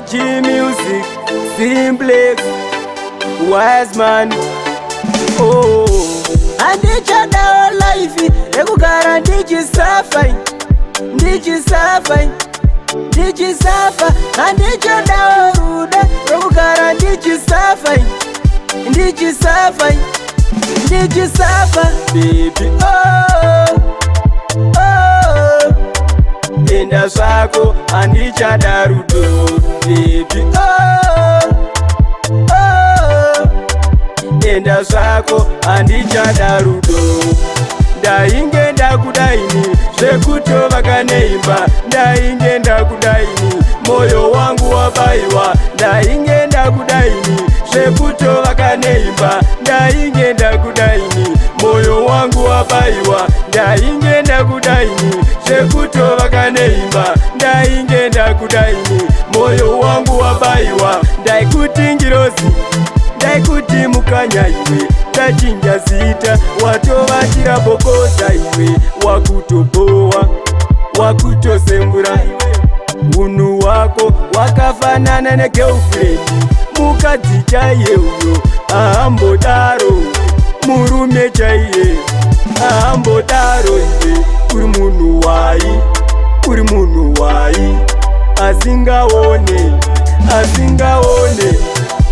OG Music, Simplex, Wiseman. Oh, andichada life ekugara ndichisafa, ndichisafa, ndichisafa. Andichada ruda ekugara ndichisafa, ndichisafa, ndichisafa. Baby, oh, oh, enda zvako andichada rudo. Baby, oh, oh, enda zvako andichada rudo. Ndainge ndakudaini zvekutova kaneimba, ndainge ndakudaini moyo wangu wabaiwa. Ndainge ndakudaini zvekutova kaneimba, ndainge ndakudaini moyo wangu wabaiwa. Ndainge ndakudaini zvekutova kaneimba, ndainge ndakudaini moyo wangu wabaiwa. Ndaikuti ngirozi, ndaikuti mukanya iwe, ndachinja zita watovatira bokoza iwe, wakutobowa wakutosembura. Unhu wako wakafanana negirlfriend, mukadzi chaiye uyo ahambodaro, murume chaiye ahambodaro. Iwe uri munhu wai, uri munhu wai, asingaone, asingaone.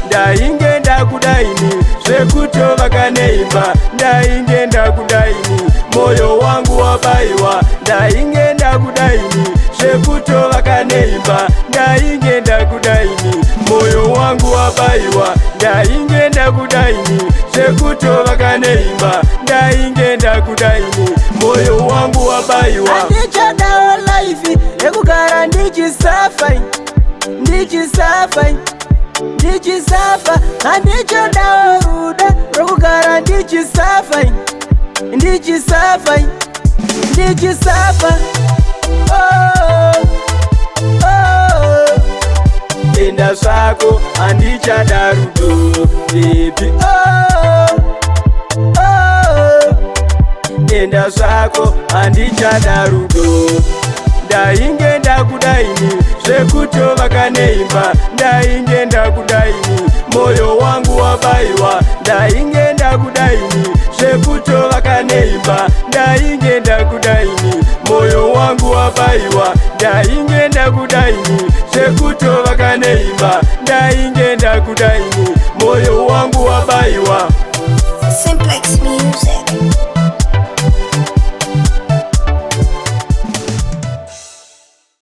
Ndainge ndakudaini zvekutova kaneimba, ndainge ndakudaini moyo wangu wabaiwa. Ndainge ndakudaini zvekutova kaneimba, ndainge ndakudaini moyo wangu wabaiwa. Ndainge ndakudaini zvekutova kaneimba, ndainge ndakudaini moyo wangu wabaiwa. Andichada life ekugara ndichisafa, ndichisafa, ndichisafa. Andichada ruda rokugara ndichisafa, ndichisafa, ndichisafa. Oh, oh, enda zvako andichada rudo. Baby, oh, oh, enda zvako andichada rudo. Ndainge ndakudaini zvekutova kaneimba, ndainge ndakudaini moyo wangu wabaiwa. Ndainge ndakudaini zvekutova kaneimba, ndainge ndakudaini moyo wangu wabaiwa. Ndainge ndakudaini zvekutova kaneimba, ndainge ndakudaini moyo wangu wabaiwa. Simplex Music.